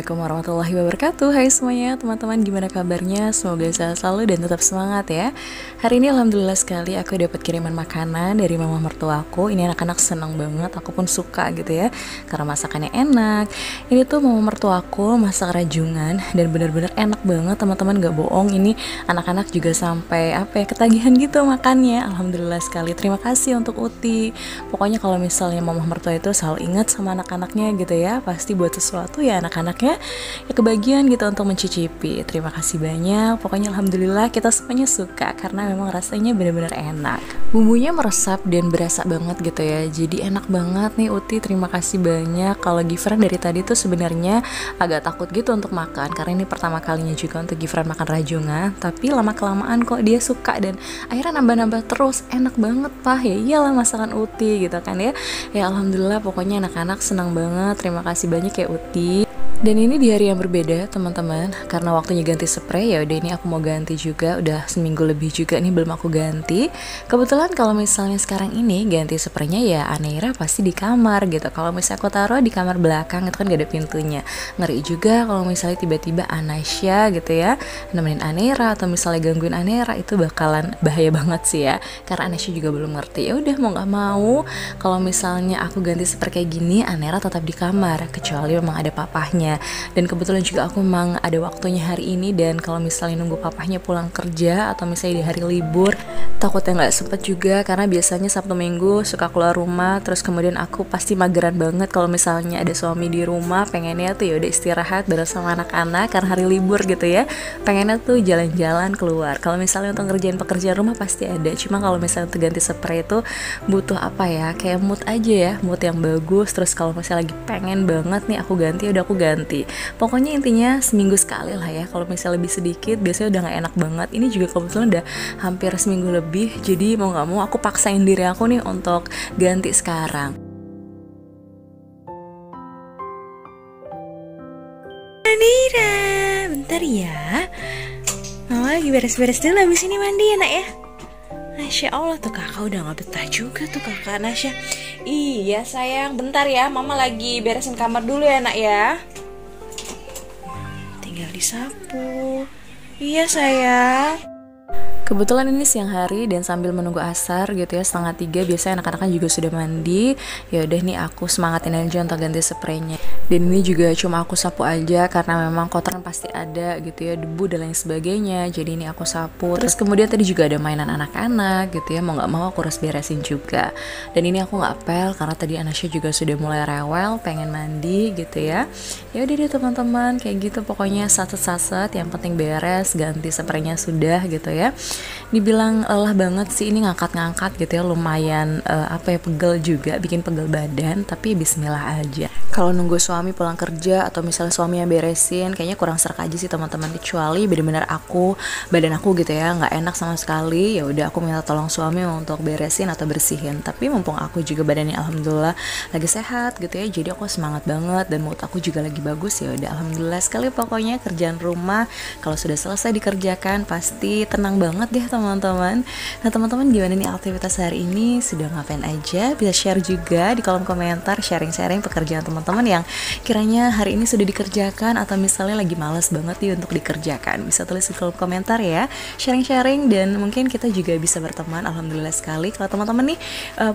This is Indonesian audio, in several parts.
Assalamualaikum warahmatullahi wabarakatuh. Hai semuanya teman-teman, gimana kabarnya? Semoga sehat selalu dan tetap semangat ya. Hari ini alhamdulillah sekali aku dapat kiriman makanan dari mama mertuaku. Ini anak-anak senang banget, aku pun suka gitu ya, karena masakannya enak. Ini tuh mama mertuaku masak rajungan dan bener-bener enak banget teman-teman, gak bohong. Ini anak-anak juga sampai ketagihan gitu makannya. Alhamdulillah sekali, terima kasih untuk Uti. Pokoknya kalau misalnya mama mertua itu selalu ingat sama anak-anaknya gitu ya, pasti buat sesuatu ya anak-anaknya ya kebagian gitu untuk mencicipi. Terima kasih banyak. Pokoknya alhamdulillah kita semuanya suka karena memang rasanya benar-benar enak. Bumbunya meresap dan berasa banget gitu ya. Jadi enak banget nih Uti. Terima kasih banyak. Kalau Gifran dari tadi tuh sebenarnya agak takut gitu untuk makan karena ini pertama kalinya juga untuk Gifran makan rajungan. Tapi lama kelamaan kok dia suka dan akhirnya nambah-nambah terus. Enak banget Pak. Ya iyalah masakan Uti gitu kan ya. Ya alhamdulillah pokoknya anak-anak senang banget. Terima kasih banyak ya Uti. Dan ini di hari yang berbeda teman-teman, karena waktunya ganti spray ya udah ini aku mau ganti juga. Udah seminggu lebih juga nih belum aku ganti. Kebetulan kalau misalnya sekarang ini ganti spraynya ya Aneira pasti di kamar gitu. Kalau misalnya aku taruh di kamar belakang itu kan gak ada pintunya, ngeri juga kalau misalnya tiba-tiba Anasya gitu ya nemenin Aneira atau misalnya gangguin Aneira, itu bakalan bahaya banget sih ya, karena Anasya juga belum ngerti. Ya udah mau nggak mau kalau misalnya aku ganti spray kayak gini Aneira tetap di kamar, kecuali memang ada papahnya. Dan kebetulan juga aku memang ada waktunya hari ini, dan kalau misalnya nunggu papahnya pulang kerja atau misalnya di hari libur takutnya nggak sempet juga, karena biasanya Sabtu Minggu suka keluar rumah. Terus kemudian aku pasti mageran banget kalau misalnya ada suami di rumah, pengennya tuh ya udah istirahat bareng sama anak-anak karena hari libur gitu ya, pengennya tuh jalan-jalan keluar. Kalau misalnya untuk ngerjain pekerjaan rumah pasti ada, cuma kalau misalnya untuk ganti spray itu butuh kayak mood aja ya, mood yang bagus. Terus kalau misalnya lagi pengen banget nih aku ganti, udah aku ganti. Pokoknya intinya seminggu sekali lah ya. Kalau misalnya lebih sedikit biasanya udah gak enak banget. Ini juga kebetulan udah hampir seminggu lebih, jadi mau gak mau aku paksain diri aku nih untuk ganti sekarang. Nira, bentar ya. Mama lagi beres-beres dulu, habis ini mandi ya nak ya. Masya Allah tuh kakak udah gak betah juga tuh kakak Nasya. Iya sayang, bentar ya, mama lagi beresin kamar dulu ya nak ya. Tinggal disapu. Iya sayang. Kebetulan ini siang hari dan sambil menunggu asar gitu ya, 2:30 biasanya anak-anak juga sudah mandi. Ya udah nih aku semangatin aja untuk ganti spraynya. Dan ini juga cuma aku sapu aja karena memang kotoran pasti ada gitu ya, debu dan lain sebagainya. Jadi ini aku sapu. Terus kemudian tadi juga ada mainan anak-anak gitu ya, mau nggak mau aku harus beresin juga. Dan ini aku nggak apel karena tadi Anasya juga sudah mulai rewel pengen mandi gitu ya. Ya udah deh teman-teman, kayak gitu pokoknya saset-saset, yang penting beres, ganti spraynya sudah gitu ya. Dibilang lelah banget sih ini ngangkat-ngangkat gitu ya, lumayan pegel juga, bikin pegel badan, tapi bismillah aja. Kalau nunggu suami pulang kerja atau misalnya suami yang beresin kayaknya kurang serak aja sih teman-teman, kecuali benar-benar badan aku gitu ya nggak enak sama sekali, ya udah aku minta tolong suami untuk beresin atau bersihin. Tapi mumpung aku juga badannya alhamdulillah lagi sehat gitu ya, jadi aku semangat banget dan mood aku juga lagi bagus. Ya udah alhamdulillah sekali pokoknya kerjaan rumah kalau sudah selesai dikerjakan pasti tenang banget deh teman-teman. Nah teman-teman gimana nih aktivitas hari ini, sudah ngapain aja? Bisa share juga di kolom komentar, sharing-sharing pekerjaan teman-teman yang kiranya hari ini sudah dikerjakan atau misalnya lagi males banget nih untuk dikerjakan. Bisa tulis di kolom komentar ya, sharing-sharing, dan mungkin kita juga bisa berteman. Alhamdulillah sekali. Kalau teman-teman nih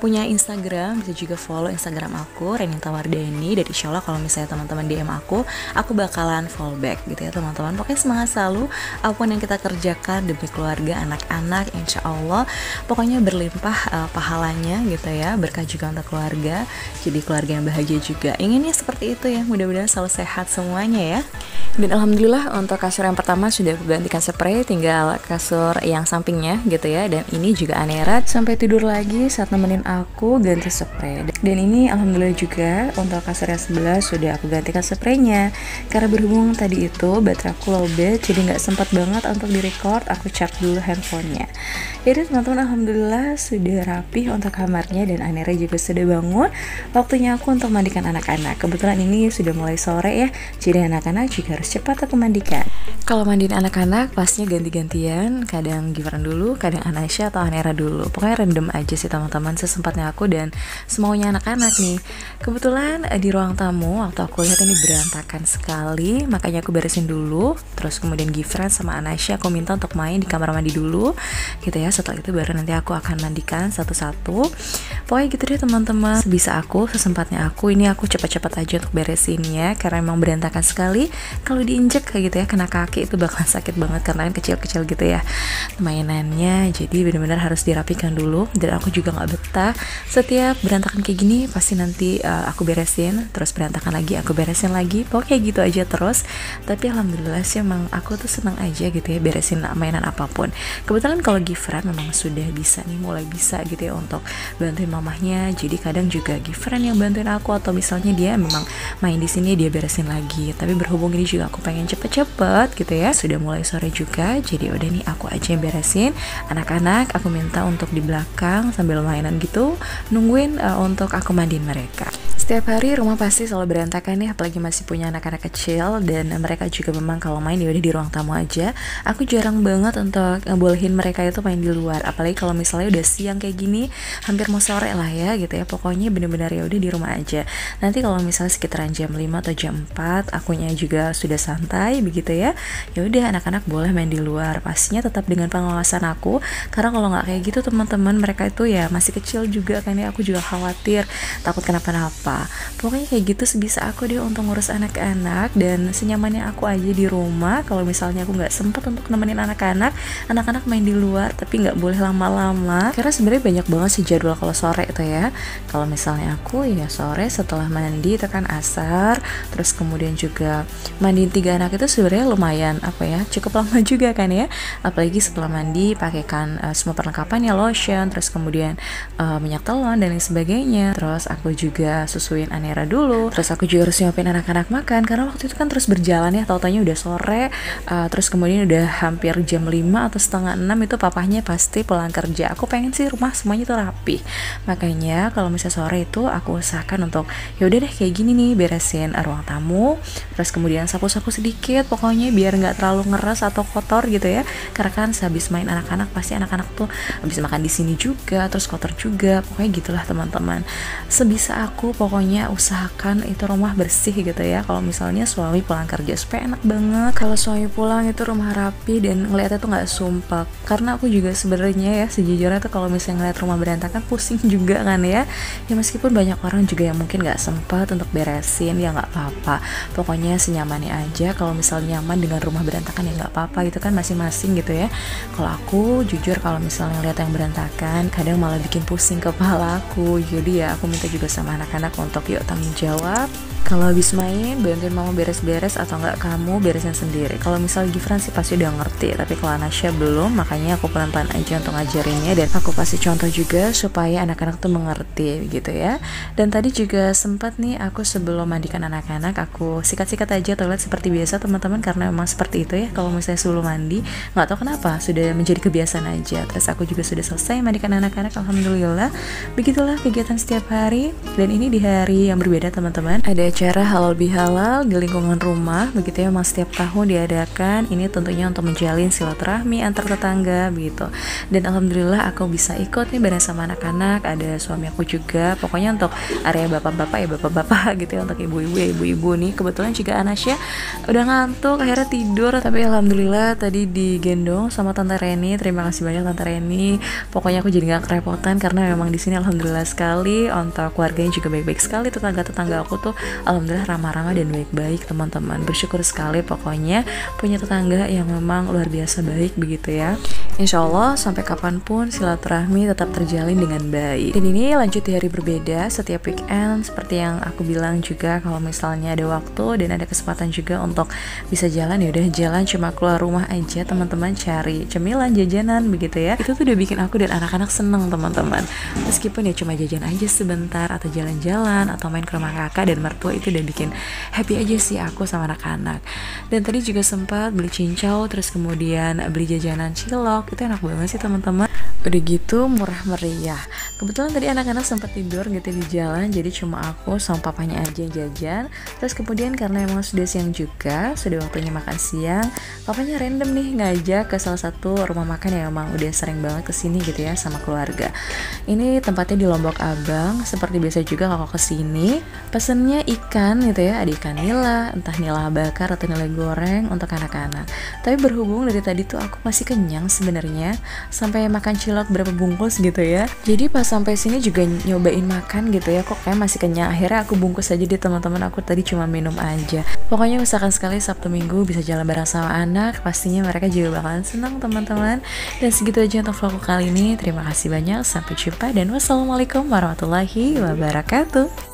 punya Instagram, bisa juga follow Instagram aku Reninta Wardani, dan insya Allah kalau misalnya teman-teman DM aku bakalan follow back gitu ya teman-teman. Pokoknya semangat selalu apapun yang kita kerjakan demi keluarga, anak-anak, insya Allah pokoknya berlimpah pahalanya gitu ya, berkah juga untuk keluarga, jadi keluarga yang bahagia juga. Inginnya seperti itu ya, mudah-mudahan selalu sehat semuanya ya. Dan alhamdulillah untuk kasur yang pertama sudah aku gantikan spray, tinggal kasur yang sampingnya gitu ya. Dan ini juga Aneira sampai tidur lagi saat nemenin aku ganti spray. Dan ini alhamdulillah juga untuk kasur yang sebelah sudah aku gantikan spraynya, karena berhubung tadi itu baterai aku lowbat, jadi nggak sempat banget untuk direcord, aku charge dulu handphonenya. Jadi teman-teman alhamdulillah sudah rapi untuk kamarnya, dan Aneira juga sudah bangun. Waktunya aku untuk mandikan anak-anak. Kebetulan ini sudah mulai sore ya, jadi anak-anak juga harus harus cepat aku mandikan. Kalau mandiin anak-anak pastinya ganti-gantian, kadang Gifran dulu, kadang Anasya atau Anera dulu. Pokoknya random aja sih teman-teman, sesempatnya aku dan semaunya anak-anak nih. Kebetulan di ruang tamu waktu aku lihat ini berantakan sekali, makanya aku beresin dulu. Terus kemudian Gifran sama Anasya aku minta untuk main di kamar mandi dulu gitu ya. Setelah itu baru nanti aku akan mandikan satu-satu. Pokoknya gitu deh teman-teman, sebisa aku, sesempatnya aku, ini aku cepat-cepat aja untuk beresinnya karena emang berantakan sekali. Kalau diinjek kayak gitu ya, kena kaki itu bakalan sakit banget karena kan kecil-kecil gitu ya mainannya. Jadi benar-benar harus dirapikan dulu, dan aku juga nggak betah setiap berantakan kayak gini. Pasti nanti aku beresin, terus berantakan lagi, aku beresin lagi, pokoknya gitu aja terus. Tapi alhamdulillah sih emang aku tuh senang aja gitu ya beresin mainan apapun. Kebetulan kalau Gifran memang sudah bisa nih, mulai bisa gitu ya untuk bantuin mamahnya. Jadi kadang juga Gifran yang bantuin aku, atau misalnya dia memang main di sini dia beresin lagi. Tapi berhubung ini juga aku pengen cepet-cepet gitu ya, sudah mulai sore juga, jadi udah nih aku aja yang beresin. Anak-anak aku minta untuk di belakang sambil mainan gitu, nungguin untuk aku mandiin mereka. Setiap hari rumah pasti selalu berantakan nih, apalagi masih punya anak-anak kecil, dan mereka juga memang kalau main ya udah di ruang tamu aja. Aku jarang banget untuk ngebolehin mereka itu main di luar, apalagi kalau misalnya udah siang kayak gini, hampir mau sore lah ya gitu ya. Pokoknya bener-bener ya udah di rumah aja. Nanti kalau misalnya sekitaran jam 5 atau jam 4, akunya juga sudah santai begitu ya. Ya udah anak-anak boleh main di luar, pastinya tetap dengan pengawasan aku, karena kalau nggak kayak gitu teman-teman, mereka itu ya masih kecil juga kan ya. Aku juga khawatir takut kenapa-napa. Pokoknya kayak gitu sebisa aku deh untuk ngurus anak-anak, dan senyamannya aku aja di rumah. Kalau misalnya aku nggak sempet untuk nemenin anak-anak main di luar, tapi nggak boleh lama-lama karena sebenarnya banyak banget sih jadwal kalau sore itu ya. Kalau misalnya aku ya sore setelah mandi itu kan asar, terus kemudian juga mandiin 3 anak itu sebenarnya lumayan apa ya, cukup lama juga kan ya. Apalagi setelah mandi pakaikan semua perlengkapan ya, lotion, terus kemudian minyak telon dan lain sebagainya. Terus aku juga susuin Anera dulu, terus aku juga harus nyiapin anak-anak makan karena waktu itu kan terus berjalan ya, tau-taunya udah sore, terus kemudian udah hampir jam 5 atau setengah 6 itu papahnya pasti pulang kerja. Aku pengen sih rumah semuanya tuh rapi, makanya kalau misalnya sore itu aku usahakan untuk ya udah deh kayak gini nih, beresin ruang tamu, terus kemudian sapu-sapu sedikit, pokoknya biar nggak terlalu ngeres atau kotor gitu ya, karena kan sehabis main anak-anak pasti anak-anak tuh habis makan di sini juga terus kotor juga. Pokoknya gitulah teman-teman, sebisa aku pokoknya usahakan itu rumah bersih gitu ya. Kalau misalnya suami pulang kerja supaya enak banget kalau suami pulang itu rumah rapi dan ngeliatnya tuh nggak sumpah. Karena aku juga sebenarnya ya sejujurnya tuh kalau misalnya ngeliat rumah berantakan pusing juga kan ya. Ya meskipun banyak orang juga yang mungkin nggak sempat untuk beresin, ya nggak apa-apa. Pokoknya senyamannya aja. Kalau misalnya nyaman dengan rumah berantakan ya nggak apa-apa, itu kan masing-masing gitu ya. Kalau aku jujur kalau misalnya lihat yang berantakan kadang malah bikin pusing kepala aku. Jadi ya aku minta juga sama anak-anak untuk yuk tanggung jawab. Kalau habis main bantuin mama beres-beres, atau enggak kamu beresin sendiri. Kalau misal Gifran sih pasti udah ngerti, tapi kalau Anasya belum, makanya aku pelan-pelan aja untuk ngajarinnya, dan aku kasih contoh juga supaya anak-anak tuh mengerti gitu ya. Dan tadi juga sempat nih aku sebelum mandikan anak-anak aku sikat-sikat aja toilet seperti biasa teman-teman, karena memang seperti itu ya kalau misalnya sebelum mandi, nggak tahu kenapa sudah menjadi kebiasaan aja. Terus aku juga sudah selesai mandikan anak-anak, alhamdulillah. Begitulah kegiatan setiap hari, dan ini di hari yang berbeda teman-teman. Ada acara halal bihalal di lingkungan rumah begitu ya, memang setiap tahun diadakan. Ini tentunya untuk menjalin silaturahmi antar tetangga begitu, dan alhamdulillah aku bisa ikut nih bareng sama anak-anak. Ada suami aku juga, pokoknya untuk area bapak-bapak ya bapak-bapak gitu ya, untuk ibu-ibu ya ibu-ibu nih. Kebetulan juga Anasya udah ngantuk akhirnya tidur, tapi alhamdulillah tadi digendong sama Tante Reni. Terima kasih banyak Tante Reni, pokoknya aku jadi gak kerepotan karena memang di sini alhamdulillah sekali untuk keluarganya juga baik-baik sekali. Tetangga-tetangga aku tuh alhamdulillah ramah-ramah dan baik-baik teman-teman. Bersyukur sekali pokoknya punya tetangga yang memang luar biasa baik begitu ya. Insya Allah sampai kapanpun silaturahmi tetap terjalin dengan baik. Dan ini lanjut di hari berbeda setiap weekend, seperti yang aku bilang juga, kalau misalnya ada waktu dan ada kesempatan juga untuk bisa jalan, ya udah jalan, cuma keluar rumah aja teman-teman, cari cemilan, jajanan begitu ya. Itu tuh udah bikin aku dan anak-anak seneng teman-teman. Meskipun ya cuma jajan aja sebentar, atau jalan-jalan, atau main ke rumah kakak dan mertua, itu udah bikin happy aja sih aku sama anak-anak. Dan tadi juga sempat beli cincau, terus kemudian beli jajanan cilok. Itu enak banget sih teman-teman. Udah gitu murah meriah. Kebetulan tadi anak-anak sempat tidur gitu di jalan, jadi cuma aku sama papanya aja yang jajan. Terus kemudian karena emang sudah siang juga, sudah waktunya makan siang, papanya random nih ngajak ke salah satu rumah makan yang emang udah sering banget kesini gitu ya sama keluarga. Ini tempatnya di Lombok Abang. Seperti biasa juga kalau kesini pesennya ikan gitu ya, ada ikan nila, entah nila bakar atau nila goreng untuk anak-anak. Tapi berhubung dari tadi tuh aku masih kenyang sebenarnya, sampai makan cilok berapa bungkus gitu ya. Jadi pas sampai sini juga nyobain makan gitu ya, kok kayak masih kenyang. Akhirnya aku bungkus aja di teman-teman aku, tadi cuma minum aja. Pokoknya usahakan sekali Sabtu Minggu bisa jalan bareng sama anak, pastinya mereka juga bakalan senang teman-teman. Dan segitu aja untuk vlogku kali ini. Terima kasih banyak, sampai jumpa dan wassalamualaikum warahmatullahi wabarakatuh.